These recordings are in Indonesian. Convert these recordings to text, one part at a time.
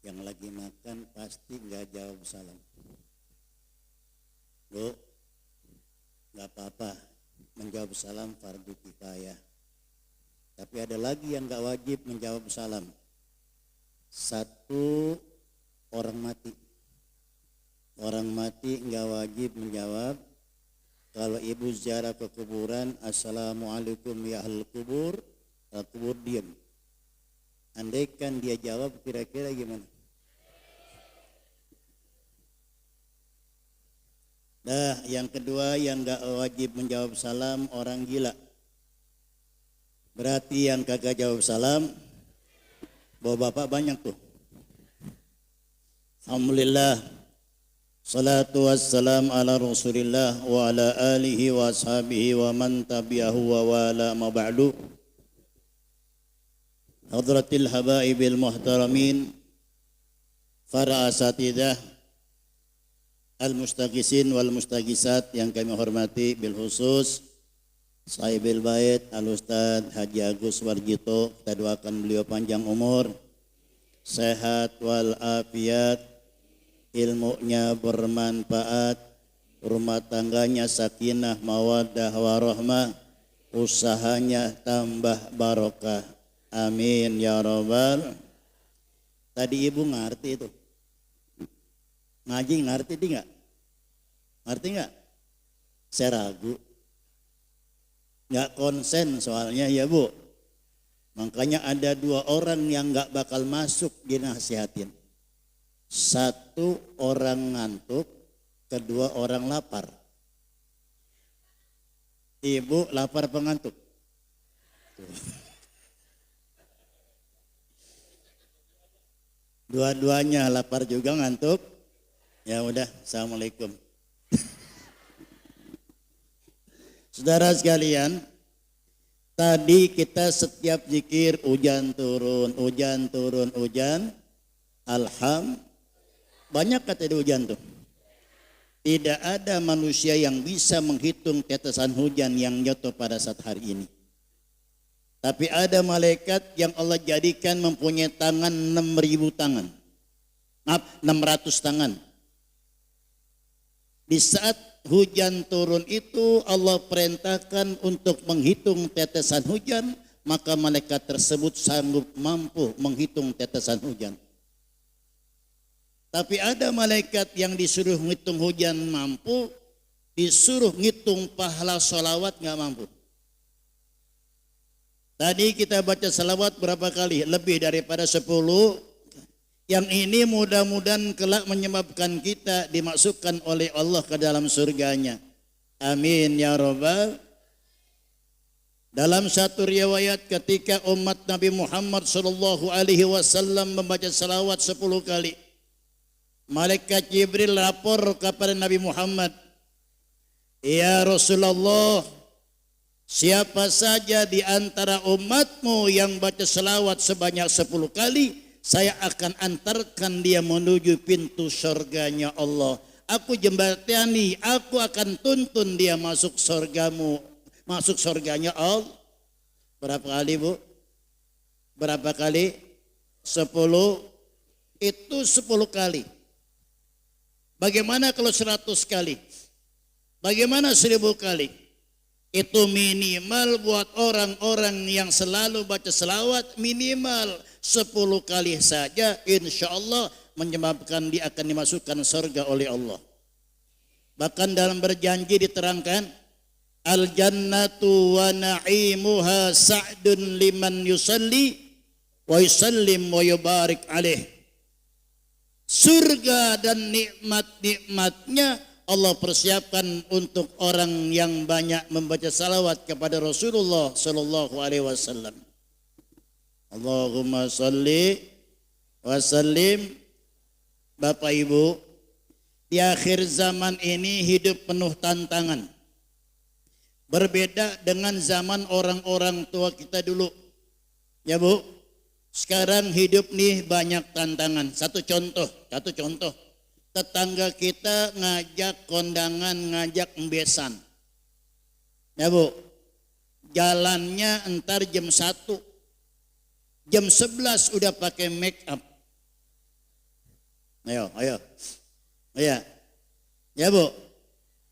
yang lagi makan pasti nggak jawab salam. Bu, nggak apa-apa, menjawab salam fardu kifayah. Tapi ada lagi yang nggak wajib menjawab salam. Satu, orang mati. Orang mati nggak wajib menjawab. Kalau ibu ziarah ke kuburan, assalamualaikum ya ahlul kubur, kubur diam. Andaikan dia jawab, kira-kira gimana? Nah, yang kedua yang nggak wajib menjawab salam, orang gila. Berarti yang kagak jawab salam, bawa bapak banyak tuh. Alhamdulillah, salatu wassalam ala rasulillah wa ala alihi wa ashabihi wa man tabi'ahu wa wala ma ba'du. Hadratil habaibil muhtaramin, para asatidah, al-mustaqisin wal mustaqisat yang kami hormati, bil khusus Sahibil Bait Al-Ustaz Haji Agus Warjito, kita doakan beliau panjang umur, sehat wal afiat, ilmunya bermanfaat, rumah tangganya sakinah mawaddah warahmah, usahanya tambah barokah. Amin ya rabbal. Tadi ibu ngerti itu. Ngaji ngerti enggak? Ngerti enggak? Saya ragu. Enggak konsen soalnya ya Bu. Makanya ada dua orang yang enggak bakal masuk dinasihatin. Satu orang ngantuk, kedua orang lapar. Ibu lapar pengantuk. Dua-duanya lapar juga ngantuk. Ya udah, assalamualaikum. Saudara sekalian, tadi kita setiap zikir hujan turun, hujan turun, hujan. Banyak kata di hujan tuh. Tidak ada manusia yang bisa menghitung tetesan hujan yang jatuh pada saat hari ini. Tapi ada malaikat yang Allah jadikan mempunyai tangan 6.000 tangan. Maaf, 600 tangan. Di saat hujan turun itu Allah perintahkan untuk menghitung tetesan hujan, maka malaikat tersebut sanggup mampu menghitung tetesan hujan. Tapi ada malaikat yang disuruh menghitung hujan mampu, disuruh ngitung pahala sholawat nggak mampu. Tadi kita baca salawat berapa kali? Lebih daripada 10. Yang ini mudah-mudahan kelak menyebabkan kita dimasukkan oleh Allah ke dalam surganya. Amin ya rabbal. Dalam satu riwayat ketika umat Nabi Muhammad SAW membaca salawat 10 kali, malaikat Jibril lapor kepada Nabi Muhammad, ya Rasulullah, siapa saja di antara umatmu yang baca selawat sebanyak 10 kali, saya akan antarkan dia menuju pintu surganya Allah. Aku jembatani, aku akan tuntun dia masuk surgamu, masuk surganya Allah. Berapa kali Bu? Berapa kali? 10. Itu 10 kali. Bagaimana kalau 100 kali? Bagaimana 1000 kali? Itu minimal buat orang-orang yang selalu baca selawat, minimal 10 kali saja, insya Allah menyebabkan dia akan dimasukkan surga oleh Allah. Bahkan dalam berjanji diterangkan, al jannatu wa na'imuha sa'dun liman yusalli wa yusallim wa yubarik alaih. Surga dan nikmat-nikmatnya Allah persiapkan untuk orang yang banyak membaca salawat kepada Rasulullah sallallahu alaihi wasallam. Allahumma salli wa sallim. Bapak Ibu, di akhir zaman ini hidup penuh tantangan. Berbeda dengan zaman orang-orang tua kita dulu. Ya Bu, sekarang hidup nih banyak tantangan. Satu contoh. Tetangga kita ngajak kondangan, ngajak embesan. Ya Bu, jalannya entar jam 1. Jam 11 udah pakai make up. Ayo. Ya. Ya Bu.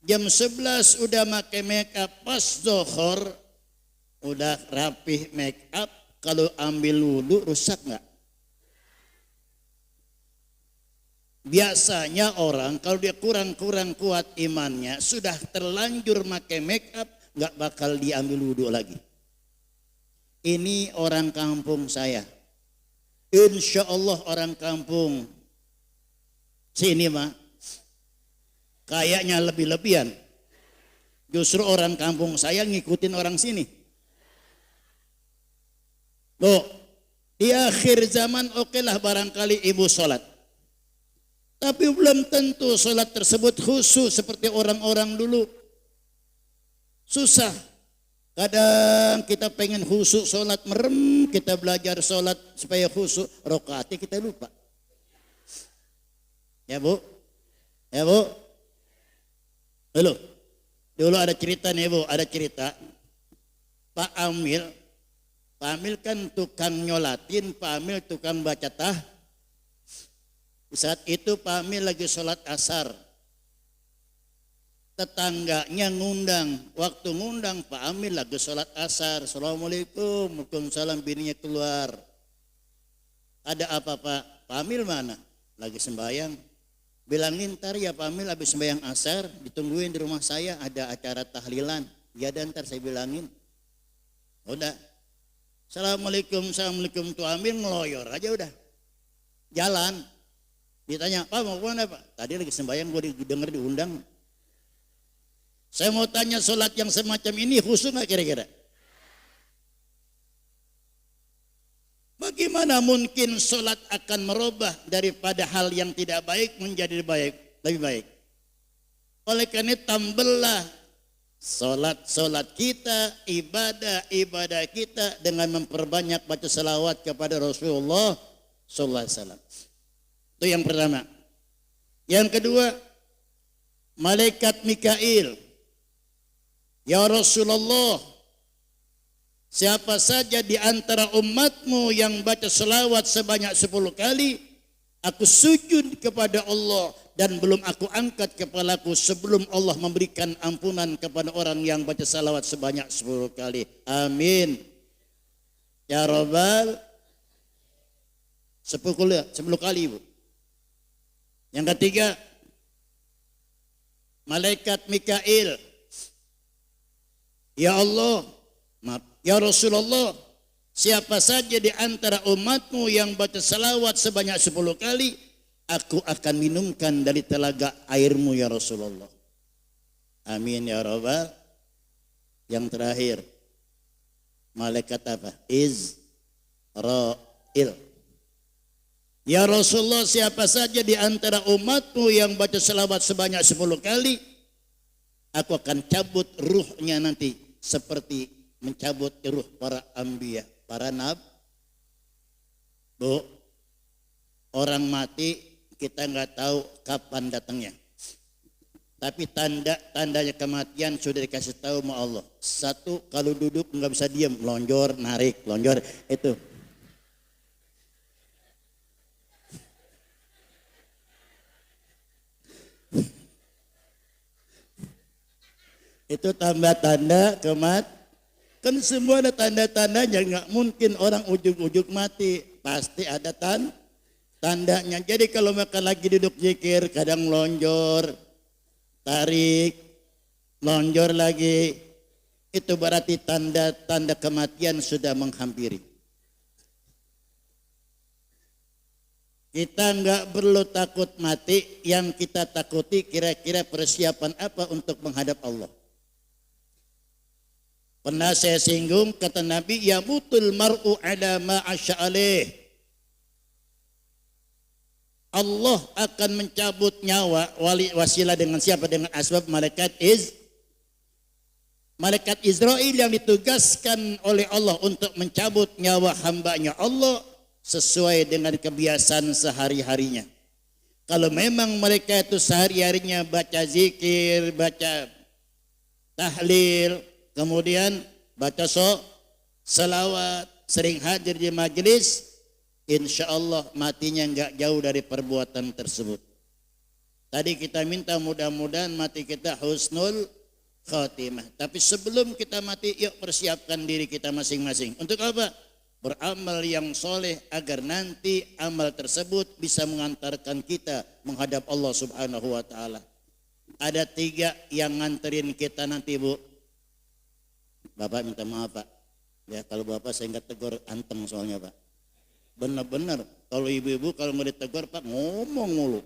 Jam 11 udah pakai make up, pas zuhur udah rapih make up, kalau ambil wudhu rusak nggak? Biasanya orang kalau dia kurang kuat imannya, sudah terlanjur pakai make up, nggak bakal diambil wudhu lagi. Ini orang kampung saya. Insya Allah orang kampung sini mah kayaknya lebih-lebihan. Justru orang kampung saya ngikutin orang sini. Loh, di akhir zaman okelah barangkali ibu sholat. Tapi belum tentu sholat tersebut khusyuk seperti orang-orang dulu. Susah. Kadang kita pengen khusyuk sholat merem, kita belajar sholat supaya khusyuk, rokaatnya kita lupa. Ya Bu? Ya Bu? Dulu ada cerita nih Bu, ada cerita. Pak Amil kan tukang nyolatin, Pak Amil tukang baca Saat itu Pak Amil lagi sholat asar. Tetangganya ngundang, waktu ngundang Pak Amil lagi sholat asar. Assalamualaikum, waalaikumsalam, bininya keluar. Ada apa Pak? Pak Amil mana? Lagi sembahyang. Bilangin ntar ya Pak Amil habis sembahyang asar, ditungguin di rumah saya ada acara tahlilan. Ya dan ntar saya bilangin. Udah. Assalamualaikum tuh Amil ngeloyor aja udah. Jalan. Ditanya, Pak mau kemana Pak? Tadi lagi sembahyang, gue denger diundang. Saya mau tanya, sholat yang semacam ini khusyuk nggak kira-kira? Bagaimana mungkin sholat akan merubah daripada hal yang tidak baik menjadi lebih baik? Oleh karena tambahlah sholat kita, ibadah kita dengan memperbanyak baca salawat kepada Rasulullah sallallahu alaihi wasallam. Itu yang pertama. Yang kedua, malaikat Mikail. Ya Rasulullah, siapa saja di antara umatmu yang baca selawat sebanyak 10 kali, aku sujud kepada Allah dan belum aku angkat kepalaku sebelum Allah memberikan ampunan kepada orang yang baca selawat sebanyak 10 kali. Amin. Ya Rabbal 10 kali Bu. Yang ketiga, malaikat Mikail. Ya Allah, maaf, ya Rasulullah, siapa saja di antara umatmu yang baca salawat sebanyak 10 kali, aku akan minumkan dari telaga airmu ya Rasulullah. Amin ya Rabbal. Yang terakhir, malaikat apa? Israel. Ya Rasulullah, siapa saja di antara umatmu yang baca salawat sebanyak 10 kali, aku akan cabut ruhnya nanti seperti mencabut ruh para anbiya, para nabi. Bu, orang mati kita nggak tahu kapan datangnya. Tapi tandanya kematian sudah dikasih tahu sama Allah. Satu, kalau duduk nggak bisa diam, lonjor, narik, lonjor, itu. Itu tanda-tanda kan semua ada tanda-tandanya, nggak mungkin orang ujuk-ujuk mati, pasti ada tandanya. Jadi kalau mereka lagi duduk zikir, kadang lonjor, tarik, lonjor lagi, itu berarti tanda-tanda kematian sudah menghampiri. Kita nggak perlu takut mati, yang kita takuti kira-kira persiapan apa untuk menghadap Allah. Pernah saya singgung, kata Nabi, ya mutul mar'u ala ma'asya alaih. Allah akan mencabut nyawa wasilah dengan siapa? Dengan asbab malaikat Israel yang ditugaskan oleh Allah untuk mencabut nyawa hambanya Allah sesuai dengan kebiasaan sehari-harinya. Kalau memang mereka itu sehari-harinya baca zikir, baca tahlil, kemudian baca salawat, sering hadir di majelis, insya Allah matinya enggak jauh dari perbuatan tersebut. Tadi kita minta mudah-mudahan mati kita husnul khatimah. Tapi sebelum kita mati, yuk persiapkan diri kita masing-masing. Untuk apa? Beramal yang soleh agar nanti amal tersebut bisa mengantarkan kita menghadap Allah Subhanahu wa Ta'ala. Ada 3 yang nganterin kita nanti, Bu. Bapak minta maaf, Pak. Ya, kalau Bapak saya nggak tegur anteng soalnya, Pak. Benar-benar kalau ibu-ibu kalau mau ditegur, Pak, ngomong mulu.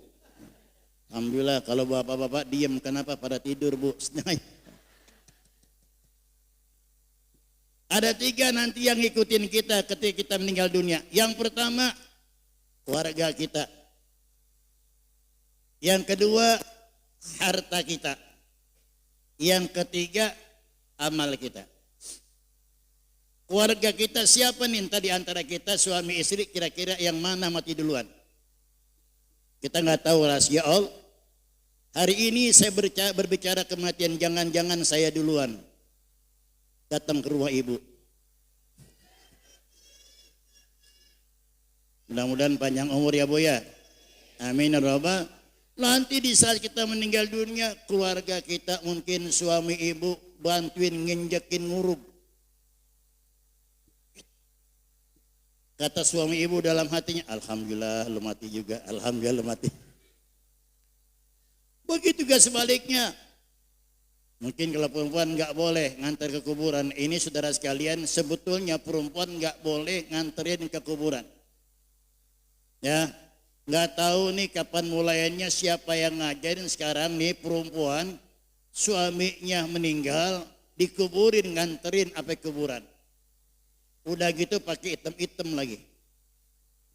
Alhamdulillah kalau bapak-bapak diam, kenapa pada tidur, Bu? Ada 3 nanti yang ngikutin kita ketika kita meninggal dunia. Yang pertama, keluarga kita. Yang kedua, harta kita. Yang ketiga, amal kita. Keluarga kita siapa nih tadi antara kita suami istri, kira-kira yang mana mati duluan? Kita nggak tahu rahasia Allah. Hari ini saya berbicara kematian, jangan-jangan saya duluan datang ke rumah ibu. Mudah-mudahan panjang umur ya, Bu ya. Amin ya rabbal. Nanti di saat kita meninggal dunia, keluarga kita mungkin suami ibu bantuin nginjekin nguruk. Kata suami ibu dalam hatinya, alhamdulillah lu mati juga, alhamdulillah lu mati. Begitu juga sebaliknya. Mungkin kalau perempuan nggak boleh ngantar ke kuburan. Ini saudara sekalian, sebetulnya perempuan nggak boleh nganterin ke kuburan. Ya, nggak tahu nih kapan mulainya, siapa yang ngajarin sekarang nih perempuan suaminya meninggal dikuburin nganterin apa kuburan. Udah gitu pakai item-item lagi.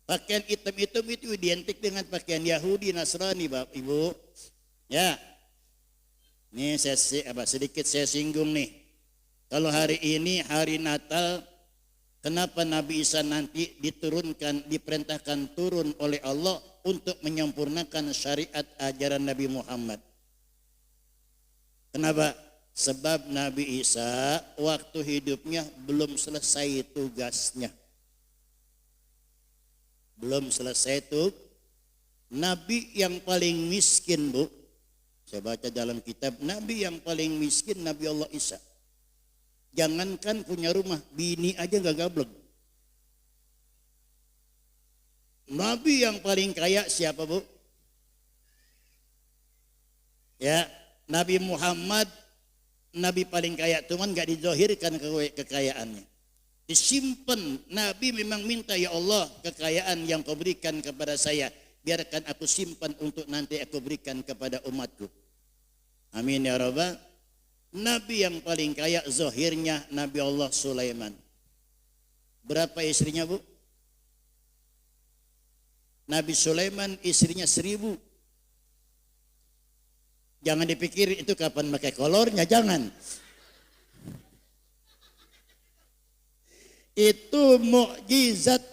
Pakaian item-item itu identik dengan pakaian Yahudi Nasrani, Bapak Ibu. Ya, ini sedikit saya singgung nih. Kalau hari ini hari Natal, kenapa Nabi Isa nanti diperintahkan turun oleh Allah untuk menyempurnakan syariat ajaran Nabi Muhammad? Kenapa? Sebab Nabi Isa waktu hidupnya belum selesai tugasnya. Belum selesai tuh. Nabi yang paling miskin, Bu. Saya baca dalam kitab, Nabi yang paling miskin Nabi Allah Isa. Jangankan punya rumah, bini aja gak gablek. Nabi yang paling kaya siapa, Bu? Ya, Nabi Muhammad, Nabi paling kaya, cuman gak dizohirkan kekayaannya. Disimpan, Nabi memang minta, ya Allah kekayaan yang kau berikan kepada saya, biarkan aku simpan untuk nanti aku berikan kepada umatku. Amin ya rabbal. Nabi yang paling kaya zahirnya Nabi Allah Sulaiman. Berapa istrinya, Bu? Nabi Sulaiman istrinya 1000. Jangan dipikir itu kapan pakai kolornya, jangan. Itu mukjizat.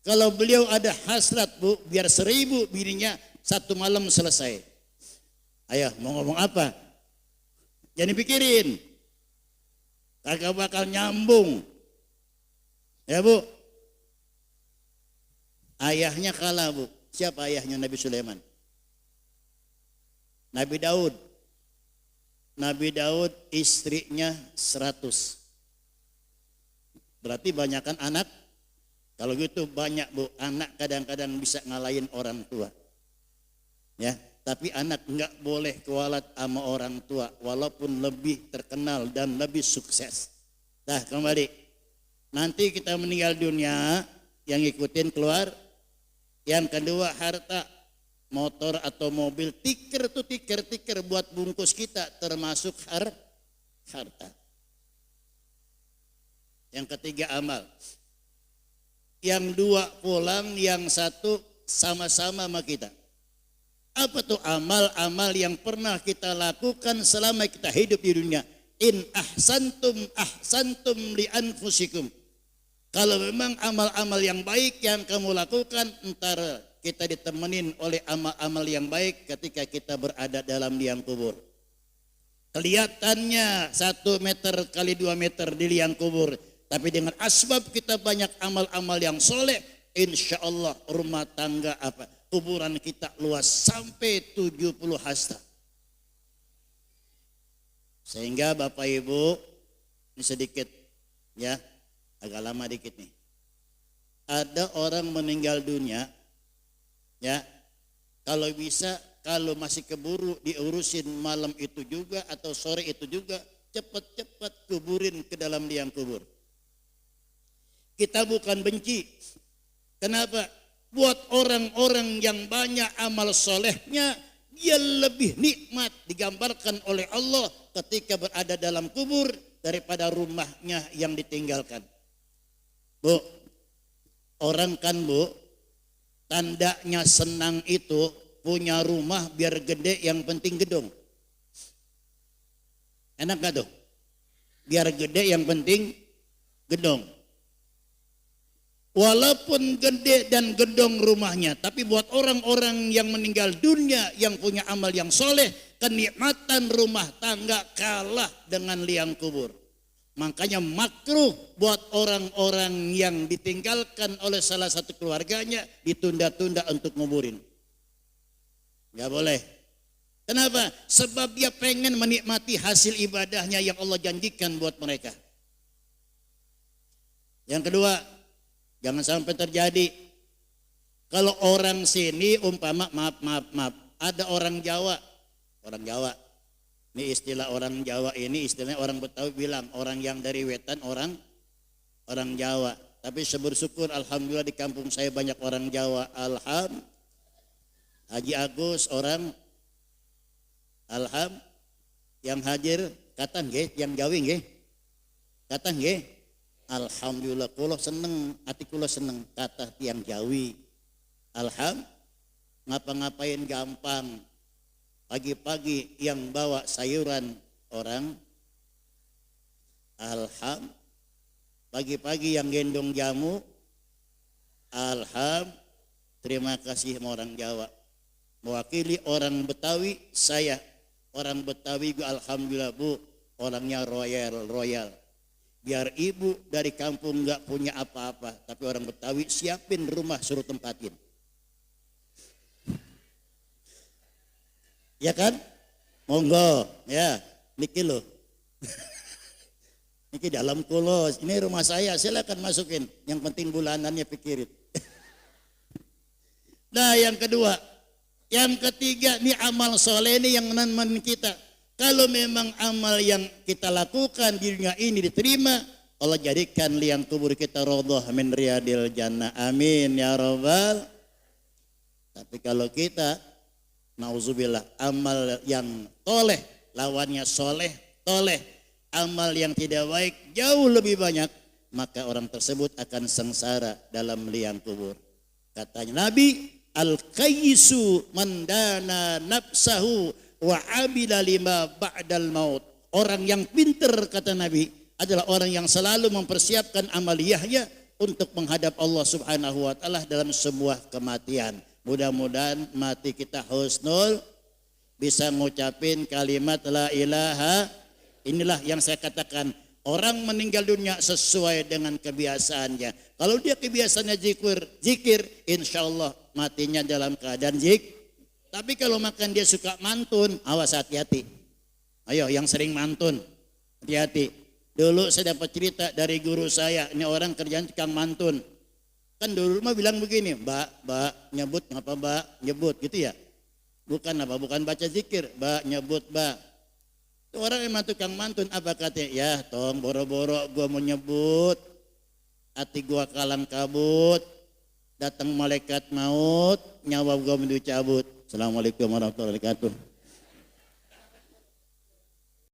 Kalau beliau ada hasrat, Bu, biar 1000 bininya satu malam selesai. Ayo, mau ngomong apa? Jangan dipikirin. Kagak bakal nyambung. Ya, Bu. Ayahnya kalah, Bu. Siapa ayahnya Nabi Sulaiman? Nabi Daud. Nabi Daud istrinya 100. Berarti banyakkan anak. Kalau gitu banyak, Bu, anak kadang-kadang bisa ngalahin orang tua. Ya, tapi anak enggak boleh kualat sama orang tua walaupun lebih terkenal dan lebih sukses. Nah, kembali. Nanti kita meninggal dunia, yang ikutin keluar. Yang kedua harta, motor atau mobil, tiker tuh tiker buat bungkus kita termasuk harta. Yang ketiga amal. Yang 2 pulang, yang 1 sama-sama sama kita. Apa tuh amal-amal yang pernah kita lakukan selama kita hidup di dunia? In ahsantum li anfusikum. Kalau memang amal-amal yang baik yang kamu lakukan, ntar kita ditemenin oleh amal-amal yang baik ketika kita berada dalam liang kubur. Kelihatannya 1 meter kali 2 meter di liang kubur, Tapi dengan asbab kita banyak amal-amal yang soleh, insya Allah rumah tangga kuburan kita luas sampai 70 hasta. Sehingga Bapak Ibu, ini sedikit ya, agak lama dikit nih. Ada orang meninggal dunia, ya, kalau bisa, kalau masih keburu diurusin malam itu juga atau sore itu juga, cepat-cepat kuburin ke dalam liang kubur. Kita bukan benci. Kenapa? Buat orang-orang yang banyak amal solehnya, dia lebih nikmat digambarkan oleh Allah ketika berada dalam kubur daripada rumahnya yang ditinggalkan. Bu, orang kan bu, tandanya senang itu punya rumah biar gede, yang penting gedung. Enak gak tuh? Biar gede yang penting gedung. Walaupun gede dan gedung rumahnya, tapi buat orang-orang yang meninggal dunia yang punya amal yang soleh, kenikmatan rumah tangga kalah dengan liang kubur. Makanya makruh buat orang-orang yang ditinggalkan oleh salah satu keluarganya ditunda-tunda untuk nguburin. Gak boleh. Kenapa? Sebab dia pengen menikmati hasil ibadahnya yang Allah janjikan buat mereka. Yang kedua, jangan sampai terjadi kalau orang sini umpama maaf, ada orang Jawa, ini istilah orang Jawa, ini istilahnya orang Betawi bilang orang yang dari wetan, orang Jawa. Tapi bersyukur alhamdulillah di kampung saya banyak orang Jawa. Haji Agus orang yang hadir kata nggih, yang Jawi nggih, kata nggih. Alhamdulillah, kula seneng, hati kula seneng kata tiang Jawi. Ngapa-ngapain gampang. Pagi-pagi yang bawa sayuran orang. Pagi-pagi yang gendong jamu. Terima kasih sama orang Jawa. Mewakili orang Betawi, saya orang Betawi, alhamdulillah bu, orangnya royal. Biar ibu dari kampung nggak punya apa-apa, tapi orang Betawi siapin rumah suruh tempatin. Ya kan? Monggo, ya, niki loh. Niki dalam kulos, ini rumah saya, silakan masukin. Yang penting bulanannya pikirin. Nah, yang kedua, yang ketiga, ini amal soleh ini yang meneman kita. Kalau memang amal yang kita lakukan di dunia ini diterima, Allah jadikan liang kubur kita raudhah min riyadil jannah. Amin ya rabbal. Tapi kalau kita nauzubillah amal yang toleh, lawannya soleh, toleh, amal yang tidak baik jauh lebih banyak, maka orang tersebut akan sengsara dalam liang kubur. Katanya Nabi, al-qayyisu mandana nafsahu wa amila lima ba'dal maut. Orang yang pintar kata Nabi adalah orang yang selalu mempersiapkan amaliyahnya untuk menghadap Allah Subhanahu wa taala dalam sebuah kematian. Mudah-mudahan mati kita husnul, bisa ngucapin kalimat la ilaha. Inilah yang saya katakan, orang meninggal dunia sesuai dengan kebiasaannya. Kalau dia kebiasaannya zikir, insyaallah matinya dalam keadaan zikir. Tapi kalau makan dia suka mantun, awas hati-hati. Ayo yang sering mantun, hati-hati. Dulu saya dapat cerita dari guru saya, ini orang kerjaan tukang mantun. Kan dulu mah bilang begini, mbak, nyebut, ngapa mbak, nyebut gitu ya. Bukan baca zikir, mbak, nyebut, mbak. Itu orang emang tukang mantun, apa katanya? Ya tong, boro-boro gua mau nyebut, hati gua kalang kabut, datang malaikat maut, nyawa gua menuju cabut. Assalamualaikum warahmatullahi wabarakatuh.